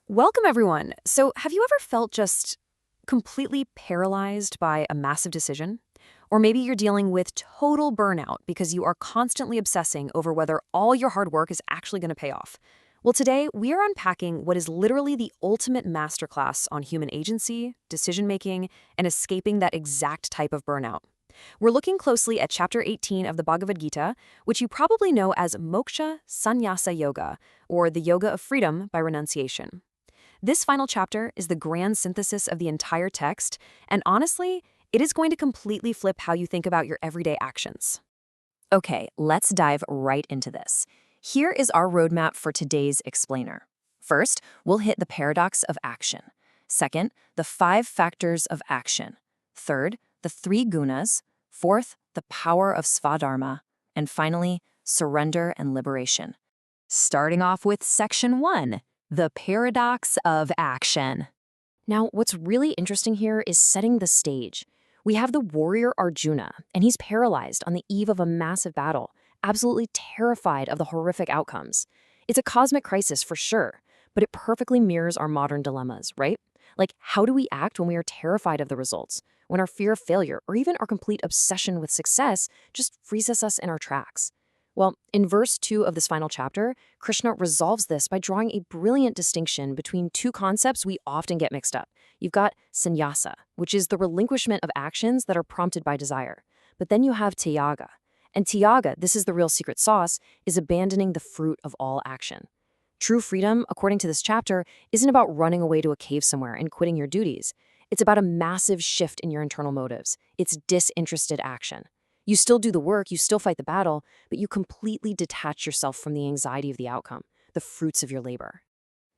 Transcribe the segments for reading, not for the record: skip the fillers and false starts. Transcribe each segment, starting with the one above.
Welcome, everyone. So, have you ever felt just completely paralyzed by a massive decision? Or maybe you're dealing with total burnout because you are constantly obsessing over whether all your hard work is actually going to pay off. Well, today we are unpacking what is literally the ultimate masterclass on human agency, decision making, and escaping that exact type of burnout. We're looking closely at Chapter 18 of the Bhagavad Gita, which you probably know as Moksha Sannyasa Yoga, or the Yoga of Freedom by Renunciation. This final chapter is the grand synthesis of the entire text, and honestly, it is going to completely flip how you think about your everyday actions. Okay, let's dive right into this. Here is our roadmap for today's explainer. First, we'll hit the paradox of action. Second, the 5 factors of action. Third, the 3 gunas. Fourth, the power of svadharma. And finally, surrender and liberation. Starting off with Section 1. The paradox of action. Now, what's really interesting here is setting the stage. We have the warrior Arjuna, and he's paralyzed on the eve of a massive battle, absolutely terrified of the horrific outcomes. It's a cosmic crisis for sure, but it perfectly mirrors our modern dilemmas, right? Like, how do we act when we are terrified of the results, when our fear of failure or even our complete obsession with success just freezes us in our tracks? Well, in verse 2 of this final chapter, Krishna resolves this by drawing a brilliant distinction between 2 concepts we often get mixed up. You've got sannyasa, which is the relinquishment of actions that are prompted by desire. But then you have tyaga. And tyaga, this is the real secret sauce, is abandoning the fruit of all action. True freedom, according to this chapter, isn't about running away to a cave somewhere and quitting your duties. It's about a massive shift in your internal motives. It's disinterested action. You still do the work, you still fight the battle, but you completely detach yourself from the anxiety of the outcome, the fruits of your labor.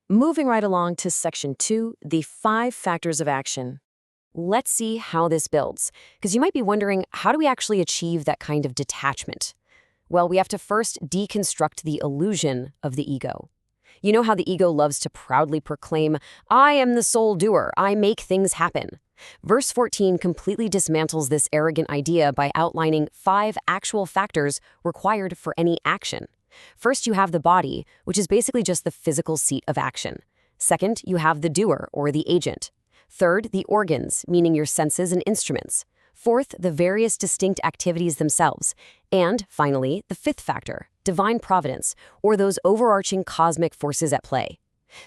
Moving right along to Section 2, the 5 factors of action. Let's see how this builds, because you might be wondering, how do we actually achieve that kind of detachment? Well, we have to first deconstruct the illusion of the ego. You know how the ego loves to proudly proclaim, "I am the sole doer, I make things happen." Verse 14 completely dismantles this arrogant idea by outlining 5 actual factors required for any action. First, you have the body, which is basically just the physical seat of action. Second, you have the doer, or the agent. Third, the organs, meaning your senses and instruments. Fourth, the various distinct activities themselves. And finally, the 5th factor, divine providence, or those overarching cosmic forces at play.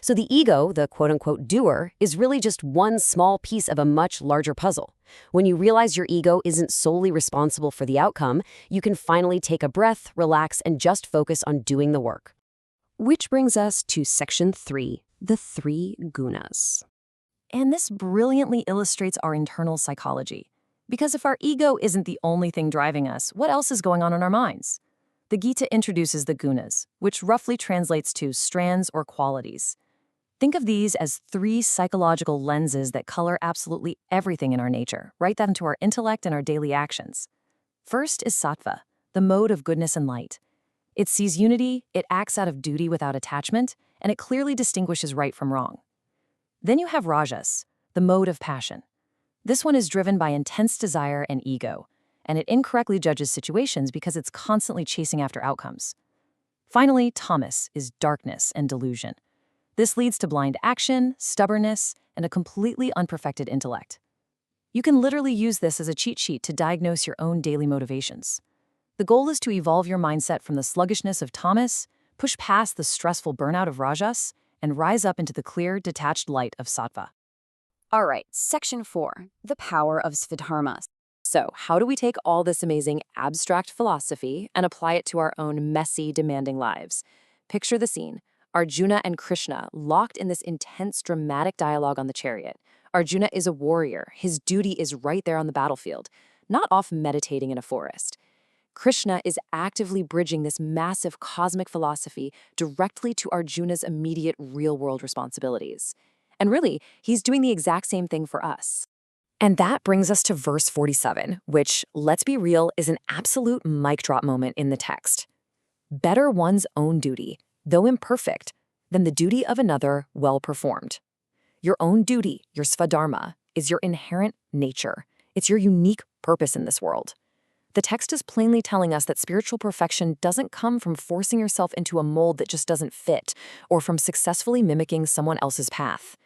So the ego, the quote-unquote doer, is really just one small piece of a much larger puzzle. When you realize your ego isn't solely responsible for the outcome, you can finally take a breath, relax, and just focus on doing the work. Which brings us to Section 3, the 3 gunas. And this brilliantly illustrates our internal psychology. Because if our ego isn't the only thing driving us, what else is going on in our minds? The Gita introduces the gunas, which roughly translates to strands or qualities. Think of these as 3 psychological lenses that color absolutely everything in our nature, right down to our intellect and our daily actions. First is sattva, the mode of goodness and light. It sees unity, it acts out of duty without attachment, and it clearly distinguishes right from wrong. Then you have rajas, the mode of passion. This one is driven by intense desire and ego, and it incorrectly judges situations because it's constantly chasing after outcomes. Finally, tamas is darkness and delusion. This leads to blind action, stubbornness, and a completely unperfected intellect. You can literally use this as a cheat sheet to diagnose your own daily motivations. The goal is to evolve your mindset from the sluggishness of tamas, push past the stressful burnout of rajas, and rise up into the clear, detached light of sattva. All right, Section 4, the power of svadharma. So, how do we take all this amazing abstract philosophy and apply it to our own messy, demanding lives? Picture the scene. Arjuna and Krishna locked in this intense, dramatic dialogue on the chariot. Arjuna is a warrior. His duty is right there on the battlefield, not off meditating in a forest. Krishna is actively bridging this massive cosmic philosophy directly to Arjuna's immediate real-world responsibilities. And really, he's doing the exact same thing for us. And that brings us to verse 47, which, let's be real, is an absolute mic drop moment in the text. Better one's own duty, though imperfect, than the duty of another well performed. Your own duty, your svadharma, is your inherent nature. It's your unique purpose in this world. The text is plainly telling us that spiritual perfection doesn't come from forcing yourself into a mold that just doesn't fit, or from successfully mimicking someone else's path.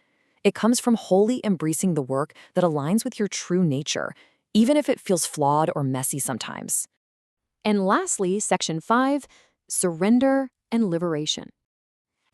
It comes from wholly embracing the work that aligns with your true nature, even if it feels flawed or messy sometimes. And lastly, Section 5, surrender and liberation.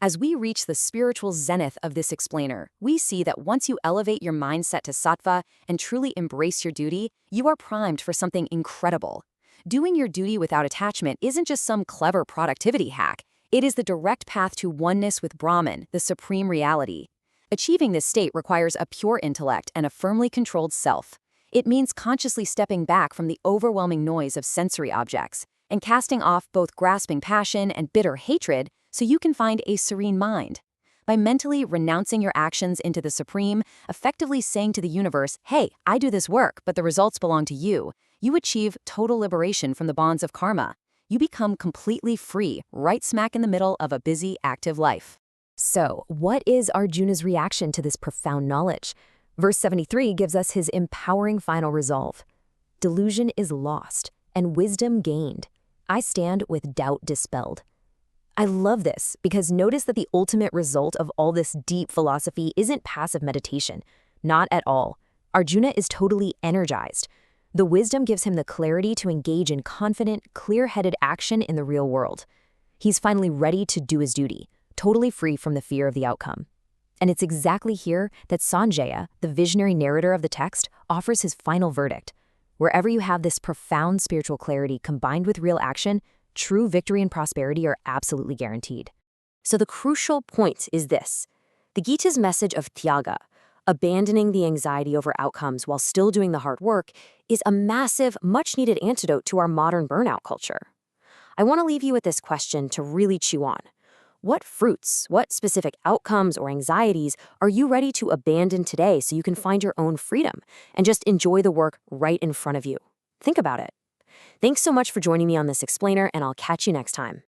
As we reach the spiritual zenith of this explainer, we see that once you elevate your mindset to sattva and truly embrace your duty, you are primed for something incredible. Doing your duty without attachment isn't just some clever productivity hack. It is the direct path to oneness with Brahman, the supreme reality. Achieving this state requires a pure intellect and a firmly controlled self. It means consciously stepping back from the overwhelming noise of sensory objects and casting off both grasping passion and bitter hatred so you can find a serene mind. By mentally renouncing your actions into the Supreme, effectively saying to the universe, hey, I do this work, but the results belong to you, you achieve total liberation from the bonds of karma. You become completely free, right smack in the middle of a busy, active life. So, what is Arjuna's reaction to this profound knowledge? Verse 73 gives us his empowering final resolve. Delusion is lost, and wisdom gained. I stand with doubt dispelled. I love this because notice that the ultimate result of all this deep philosophy isn't passive meditation. Not at all. Arjuna is totally energized. The wisdom gives him the clarity to engage in confident, clear-headed action in the real world. He's finally ready to do his duty, totally free from the fear of the outcome. And it's exactly here that Sanjaya, the visionary narrator of the text, offers his final verdict. Wherever you have this profound spiritual clarity combined with real action, true victory and prosperity are absolutely guaranteed. So the crucial point is this. The Gita's message of tyaga, abandoning the anxiety over outcomes while still doing the hard work, is a massive, much-needed antidote to our modern burnout culture. I want to leave you with this question to really chew on. What fruits, what specific outcomes or anxieties are you ready to abandon today so you can find your own freedom and just enjoy the work right in front of you? Think about it. Thanks so much for joining me on this explainer, and I'll catch you next time.